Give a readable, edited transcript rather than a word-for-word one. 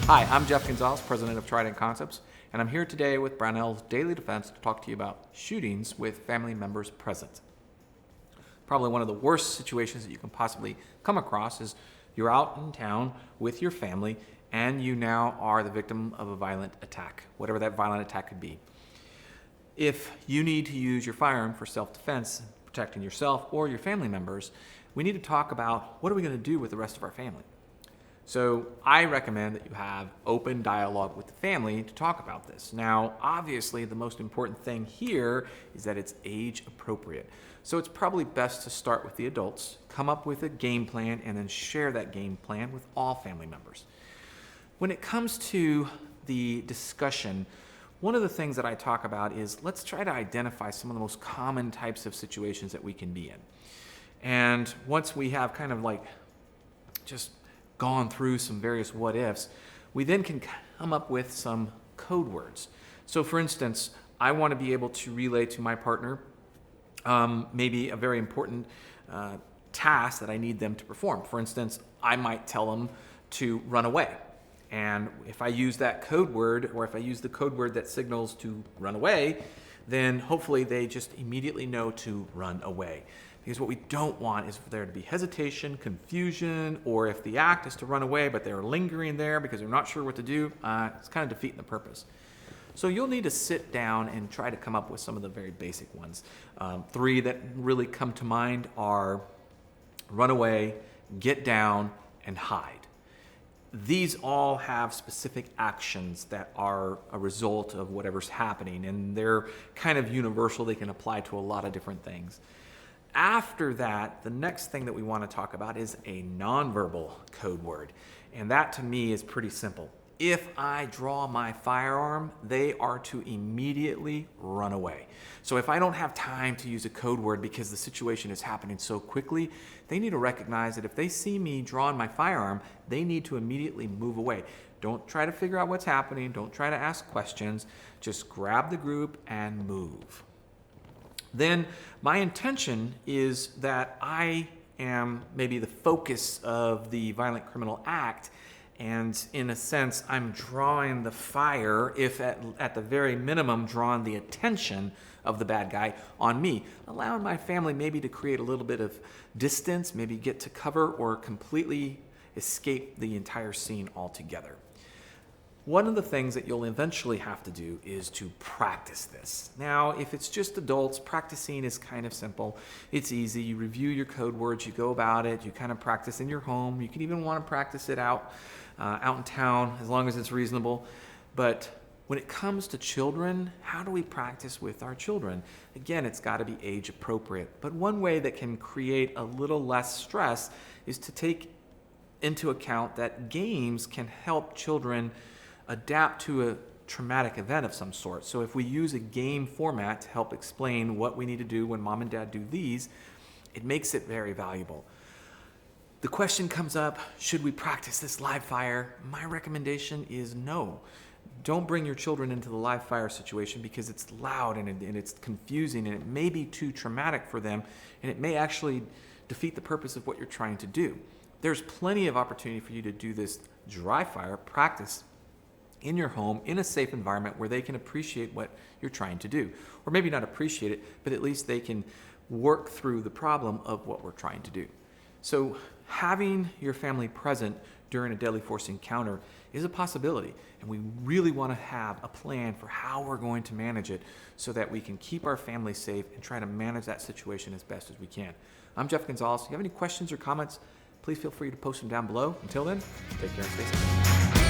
Hi, I'm Jeff Gonzalez, president of Trident Concepts, and I'm here today with Brownells Daily Defense to talk to you about shootings with family members present. Probably one of the worst situations that you can possibly come across is you're out in town with your family and you now are the victim of a violent attack, whatever that violent attack could be. If you need to use your firearm for self-defense, protecting yourself or your family members, we need to talk about what are we going to do with the rest of our family. So I recommend that you have open dialogue with the family to talk about this. Now, obviously, the most important thing here is that it's age appropriate. So it's probably best to start with the adults, come up with a game plan, and then share that game plan with all family members. When it comes to the discussion, one of the things that I talk about is let's try to identify some of the most common types of situations that we can be in. And once we have kind of like just gone through some various what ifs, we then can come up with some code words. So for instance, I want to be able to relay to my partner maybe a very important task that I need them to perform. For instance, I might tell them to run away. And if I use that code word, or if I use the code word that signals to run away, then hopefully they just immediately know to run away. Because what we don't want is for there to be hesitation, confusion, or if the act is to run away but they're lingering there because they're not sure what to do, it's kind of defeating the purpose. So you'll need to sit down and try to come up with some of the very basic ones. 3 that really come to mind are run away, get down, and hide. These all have specific actions that are a result of whatever's happening, and they're kind of universal. They can apply to a lot of different things. After that, the next thing that we want to talk about is a nonverbal code word. And that to me is pretty simple. If I draw my firearm, they are to immediately run away. So if I don't have time to use a code word because the situation is happening so quickly, they need to recognize that if they see me drawing my firearm, they need to immediately move away. Don't try to figure out what's happening. Don't try to ask questions. Just grab the group and move. Then my intention is that I am maybe the focus of the violent criminal act, and in a sense I'm drawing the fire, if at the very minimum drawing the attention of the bad guy on me, allowing my family maybe to create a little bit of distance, maybe get to cover or completely escape the entire scene altogether. One of the things that you'll eventually have to do is to practice this. Now, if it's just adults, practicing is kind of simple. It's easy. You review your code words, you go about it, you kind of practice in your home. You can even want to practice it out in town, as long as it's reasonable. But when it comes to children, how do we practice with our children? Again, it's got to be age appropriate. But one way that can create a little less stress is to take into account that games can help children adapt to a traumatic event of some sort. So if we use a game format to help explain what we need to do when mom and dad do these, it makes it very valuable. The question comes up, should we practice this live fire? My recommendation is no. Don't bring your children into the live fire situation because it's loud and it's confusing and it may be too traumatic for them, and it may actually defeat the purpose of what you're trying to do. There's plenty of opportunity for you to do this dry fire practice in your home, in a safe environment where they can appreciate what you're trying to do. Or maybe not appreciate it, but at least they can work through the problem of what we're trying to do. So having your family present during a deadly force encounter is a possibility, and we really want to have a plan for how we're going to manage it so that we can keep our family safe and try to manage that situation as best as we can. I'm Jeff Gonzalez. If you have any questions or comments, please feel free to post them down below. Until then, take care and stay safe.